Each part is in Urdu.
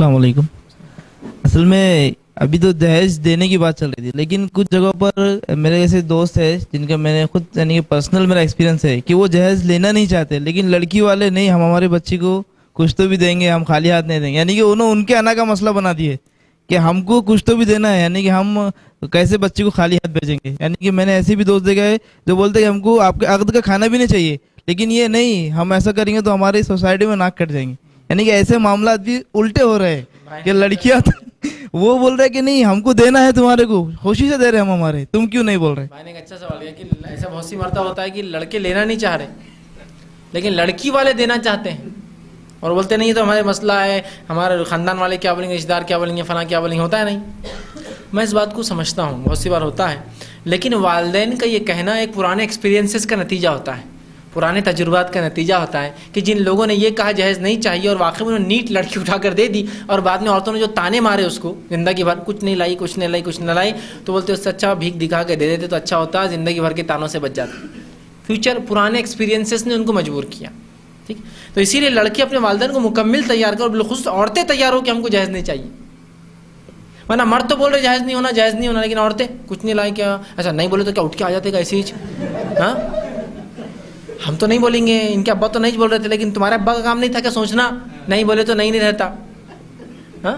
السلام علیکم. اصل میں ابھی تو دہیج دینے کی بات چل رہی تھی، لیکن کچھ جگہوں پر میرے ایسے دوست ہیں جن کا میں نے خود یعنی کہ پرسنل میرا ایکسپیرینس ہے کہ وہ جہیز لینا نہیں چاہتے، لیکن لڑکی والے نہیں، ہم ہمارے بچی کو کچھ تو بھی دیں گے، ہم خالی ہاتھ نہیں دیں گے. یعنی کہ انہوں ان کے آنا کا مسئلہ بنا دیے کہ ہم کو کچھ تو بھی دینا ہے، یعنی کہ ہم کیسے بچی کو خالی ہاتھ بھیجیں گے. یعنی کہ میں نے ایسے بھی دوست دیکھا ہے جو بولتے ہیں کہ ہم کو آپ کے عقد کا کھانا بھی نہیں چاہیے، لیکن یہ نہیں، ہم ایسا کریں گے تو ہماری سوسائٹی میں ناک کٹ جائیں گے. یعنی کہ ایسے معاملات بھی الٹے ہو رہے ہیں کہ لڑکیاں وہ بول رہے کہ نہیں ہم کو دینا ہے، تمہارے کو خوشی سے دے رہے ہم ہمارے، تم کیوں نہیں بول رہے. میں نے ایک اچھا سوال کیا کہ ایسا بہت سی مرتبہ ہوتا ہے کہ لڑکے لینا نہیں چاہ رہے لیکن لڑکی والے دینا چاہتے ہیں اور بولتے نہیں تو ہمارے مسئلہ ہے، ہمارے خاندان والے کیا بولیں گے، رشتہ دار کیا بولیں گے، فلاں کیا بولیں گے. ہوتا ہے نہیں، میں اس بات کو سمجھتا ہوں، بہت سی بار ہوتا ہے، لیکن والدین کا یہ کہنا ایک پرانے ایکسپیرینسز کا نتیجہ ہوتا ہے، پرانے تجربات کا نتیجہ ہوتا ہے کہ جن لوگوں نے یہ کہا جہیز نہیں چاہیے اور واقعی میں انہوں نے نیٹ لڑکی اٹھا کر دے دی اور بعد میں عورتوں نے جو تانے مارے اس کو زندگی بھر، کچھ نہیں لائی کچھ نہیں لائی کچھ نہیں لائی، تو بولتے اس سے اچھا بھیک دکھا کے دے دیتے تو اچھا ہوتا، زندگی بھر کے تانوں سے بچ جاتے. فیوچر پرانے ایکسپیرینسز نے ان کو مجبور کیا. ٹھیک، تو اسی لیے لڑکی اپنے والدین کو مکمل تیار کر، اور بالخصوص عورتیں تیار ہو کہ ہم کو جہیز نہیں چاہیے. ورنہ مرد تو بول رہے جہیز نہیں ہونا جہیز نہیں ہونا، لیکن عورتیں کچھ نہیں لائی، کیا ایسا نہیں بولے تو کیا اٹھ کے آ جاتے گا ایسے ہی؟ ہاں ہم تو نہیں بولیں گے، ان کے ابا تو نہیں بول رہے تھے، لیکن تمہارے ابا کا کام نہیں تھا کہ سوچنا، نہیں بولے تو نہیں رہتا. ہاں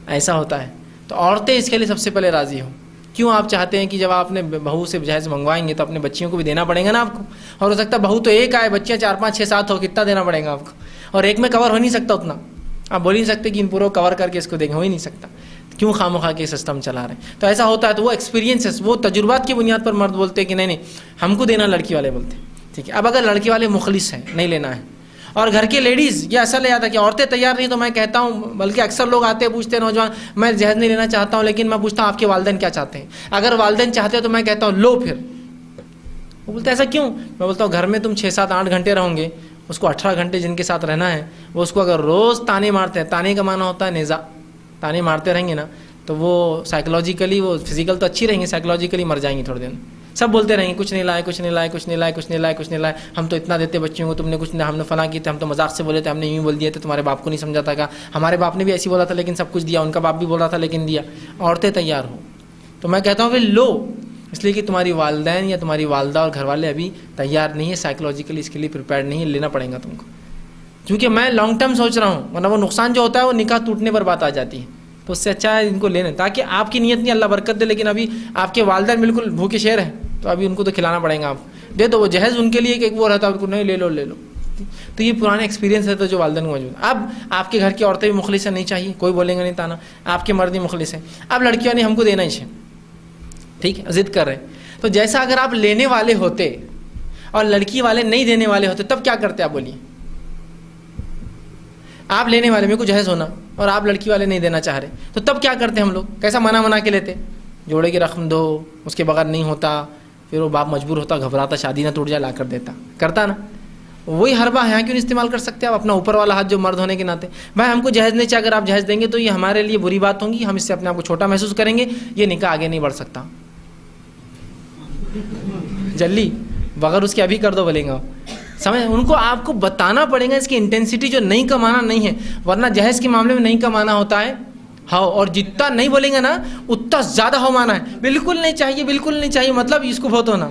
ایسا ہوتا ہے. تو عورتیں اس کے لیے سب سے پہلے راضی ہوں. کیوں آپ چاہتے ہیں کہ جب آپ نے بہو سے جہیز منگوائیں گے تو اپنے بچیوں کو بھی دینا پڑے گا نا آپ کو، اور ہو سکتا ہے بہو تو ایک آئے، بچیاں 4 5 6 7 ہو، کتنا دینا پڑے گا آپ کو، اور ایک میں کور ہو نہیں سکتا اتنا. آپ بول ہی نہیں سکتے کہ ان پوروں کور کر کے اس کو دیں گے، ہو ہی نہیں سکتا. کیوں خواہ کے سسٹم چلا رہے ہیں؟ تو ایسا ہوتا ہے. تو وہ ایکسپیرینسز، وہ تجربات کی بنیاد پر مرد بولتے ہیں کہ نہیں نہیں ہم کو دینا، لڑکی والے بولتے ہیں. ٹھیک ہے، اب اگر لڑکی والے مخلص ہیں، نہیں لینا ہے، اور گھر کے لیڈیز یہ اصل ہے کہ عورتیں تیار نہیں، تو میں کہتا ہوں، بلکہ اکثر لوگ آتے ہیں پوچھتے ہیں نوجوان، میں جہیز نہیں لینا چاہتا ہوں، لیکن میں پوچھتا ہوں آپ کے والدین کیا چاہتے ہیں. اگر والدین چاہتے ہیں تو میں کہتا ہوں لو. پھر وہ بولتے ہیں ایسا کیوں؟ میں بولتا ہوں گھر میں تم 6 7 8 گھنٹے رہوں گے، اس کو 18 گھنٹے جن کے ساتھ رہنا ہے، وہ اس کو اگر روز تانے مارتے ہیں، تانے کا معنی ہوتا ہے نیزا، تانے مارتے رہیں گے نا، تو وہ سائیکولوجیکلی، وہ فزیکل تو اچھی رہیں گی، سائیکولوجیکلی مر جائیں گی تھوڑے دن. سب بولتے رہیں گے کچھ نہیں لائے کچھ نہیں لائے کچھ نہیں لائے کچھ نہیں لائے کچھ نہیں لائے، ہم تو اتنا دیتے بچوں کو، تم نے کچھ نہیں، ہم نے فلاں کی تھے، ہم تو مذاق سے بولے تھے، ہم نے یوں بول دیے تھے، تمہارے باپ کو نہیں سمجھا تھا، ہمارے باپ نے بھی ایسی بولا تھا لیکن سب کچھ دیا، ان کا باپ بھی بول رہا تھا لیکن دیا. عورتیں تیار ہو تو میں کہتا ہوں پھر لو، اس لیے کہ تمہاری والدین یا تمہاری والدہ اور گھر والے ابھی تیار نہیں ہے، سائیکولوجیکلی اس کے لیے پریپیئرڈ نہیں ہے، لینا پڑے گا تم کو. کیونکہ میں لانگ ٹرم سوچ رہا ہوں، ورنہ وہ نقصان جو ہوتا ہے وہ نکاح ٹوٹنے پر بات آ جاتی ہے. تو اس سے اچھا ہے ان کو لینے، تاکہ آپ کی نیت نہیں اللہ برکت دے، لیکن ابھی آپ کے والدین بالکل بھوکے شیر ہیں تو ابھی ان کو تو کھلانا پڑے گا. آپ دے دو، وہ جہیز ان کے لیے کہ وہ رہتا ہے، نہیں لے لو لے لو. تو یہ پرانا ایکسپیرینس رہتا ہے جو والدین کو موجود ہے. اب آپ کے گھر کی عورتیں بھی مخلص ہیں، نہیں چاہیے، کوئی بولیں گے نہیں تانا، آپ کے مرد بھی مخلص ہیں. اب لڑکیاں نہیں ہم کو دینا ہی ہے، ٹھیک ہے، ضد کر رہے ہیں. تو جیسا اگر آپ لینے والے ہوتے اور لڑکی والے نہیں دینے والے ہوتے تب کیا کرتے؟ آپ بولیے. آپ لینے والے میں کو جہیز ہونا اور آپ لڑکی والے نہیں دینا چاہ رہے، تو تب کیا کرتے ہم لوگ؟ کیسا منا کے لیتے؟ جوڑے کی رقم دو، اس کے بغیر نہیں ہوتا، پھر وہ باپ مجبور ہوتا، گھبراتا، شادی نہ ٹوٹ جائے، لا کر دیتا، کرتا نا. وہی حربہ یہاں کیوں نہیں استعمال کر سکتے آپ اپنا اوپر والا ہاتھ جو مرد ہونے کے ناطے؟ بھائی ہم کو جہیز نہیں چاہے، اگر آپ جہیز دیں گے تو یہ ہمارے لیے بری بات ہوگی، ہم اس سے اپنے آپ کو چھوٹا محسوس کریں گے، یہ نکاح آگے نہیں بڑھ سکتا. جلدی بغیر اس کے ابھی کر دو بولیں گا، سمجھ؟ ان کو آپ کو بتانا پڑے گا اس کی انٹینسٹی، جو نہیں کمانا نہیں ہے. ورنہ جہیز کے معاملے میں نہیں کمانا ہوتا ہے ہاؤ، اور جتنا نہیں بولیں گے نا اتنا زیادہ ہو مانا ہے. بالکل نہیں چاہیے، بالکل نہیں چاہیے، مطلب اس کو بہت ہونا،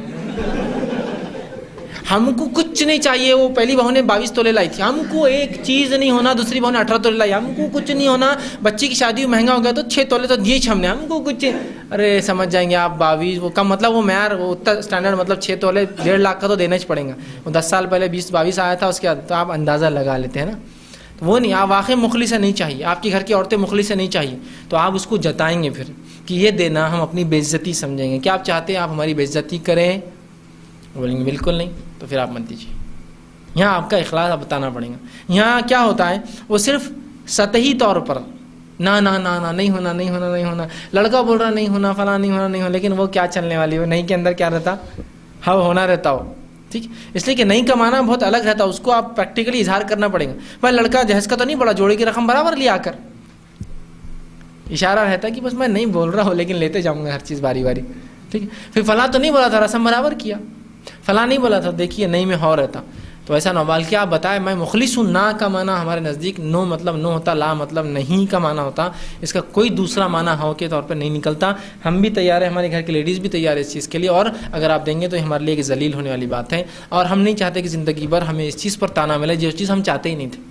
ہم کو کچھ نہیں چاہیے. وہ پہلی بہو نے 22 تولے لائی تھی، ہم کو ایک چیز نہیں ہونا. دوسری بہو نے 18 تولے لائی، ہم کو کچھ نہیں ہونا. بچی کی شادی مہنگا ہو گیا تو 6 تولے تو دیے ہم نے، ہم کو کچھ. ارے سمجھ جائیں گے آپ، 22 وہ کم مطلب وہ معیار، وہ اتنا اسٹینڈرڈ مطلب 6 تولے 1.5 لاکھ کا تو دینا ہی پڑے گا. وہ 10 سال پہلے 20-22 آیا تھا، اس کے بعد تو آپ اندازہ لگا لیتے ہیں نا. تو وہ نہیں، آپ واقعی مخلص سے نہیں چاہیے، آپ کے گھر کی عورتیں مخلص سے نہیں چاہیے، تو آپ اس کو جتائیں گے پھر کہ یہ دینا ہم اپنی بے عزتی سمجھیں گے. کیا آپ چاہتے ہیں آپ ہماری بے عزتی کریں؟ بولیں گے بالکل نہیں، تو پھر آپ مت دیجیے. یہاں آپ کا اخلاص آپ بتانا پڑے گا. یہاں کیا ہوتا ہے، وہ صرف سطحی طور پر نہ نہیں ہونا نہیں ہونا نہیں ہونا، لڑکا بول رہا نہیں ہونا، فلاں نہیں ہونا نہیں ہونا، لیکن وہ کیا چلنے والی ہو، نہیں کے اندر کیا رہتا، ہاں ہونا رہتا ہو. ٹھیک، اس لیے کہ نہیں کمانا بہت الگ رہتا ہے، اس کو آپ پریکٹیکلی اظہار کرنا پڑے گا. بھائی لڑکا جہیز کا تو نہیں بڑا، جوڑے کی رقم برابر لیا کر، اشارہ رہتا ہے کہ بس میں نہیں بول رہا ہوں لیکن لیتے جاؤں گا ہر چیز باری باری. ٹھیک ہے، پھر فلاں تو نہیں بولا تھا، رسم برابر کیا، فلاں نہیں بولا تھا، دیکھیے نہیں میں ہو رہتا. تو ایسا نہ بلکہ آپ بتائیں میں مخلص ہوں. نا کا معنی ہمارے نزدیک نو مطلب نو ہوتا, لا مطلب نہیں کا معنی ہوتا. اس کا کوئی دوسرا معنی ہاں کے طور پر نہیں نکلتا. ہم بھی تیار ہیں, ہمارے گھر کی لیڈیز بھی تیار ہے اس چیز کے لیے, اور اگر آپ دیں گے تو ہمارے لیے ایک ذلیل ہونے والی بات ہے. اور ہم نہیں چاہتے کہ زندگی بھر ہمیں اس چیز پر تانا ملے جو چیز ہم چاہتے ہی نہیں تھے.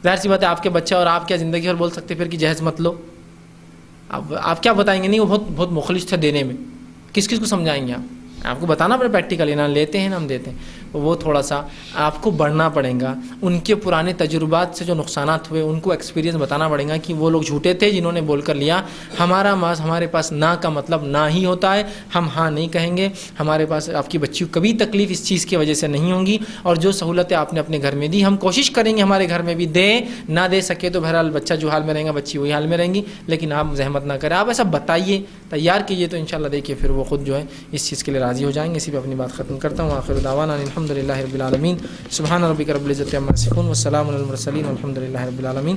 ظاہر سی بات ہے آپ کے بچہ اور آپ کیا زندگی بھر بول سکتے پھر کہ جہیز مت لو. آپ کیا بتائیں گے؟ نہیں وہ بہت مخلص تھے دینے میں. کس کو سمجھائیں گے آپ کو بتانا پڑے پریکٹیکلی, نہ لیتے ہیں نہ ہم دیتے ہیں. وہ تھوڑا سا آپ کو بڑھنا پڑے گا. ان کے پرانے تجربات سے جو نقصانات ہوئے ان کو ایکسپیرینس بتانا پڑے گا کہ وہ لوگ جھوٹے تھے جنہوں نے بول کر لیا. ہمارے پاس نہ کا مطلب نہ ہی ہوتا ہے. ہم ہاں نہیں کہیں گے. ہمارے پاس آپ کی بچی کو کبھی تکلیف اس چیز کی وجہ سے نہیں ہوں گی. اور جو سہولتیں آپ نے اپنے گھر میں دی ہم کوشش کریں گے ہمارے گھر میں بھی دیں. نہ دے سکے تو بہرحال بچہ جو حال میں رہے گا بچی وہی حال میں رہیں گی. لیکن آپ زحمت نہ کریں, آپ ایسا بتائیے, تیار کیجیے, تو انشاءاللہ دیکھیے پھر وہ خود جو ہے اس چیز کے لیے راضی ہو جائیں گے. اسی پہ اپنی بات ختم کرتا ہوں. آخر دعوانا الحمدللہ رب العالمین. سبحان ربک رب العزت عما یصفون والسلام علی المرسلین والحمد للہ رب العالمین.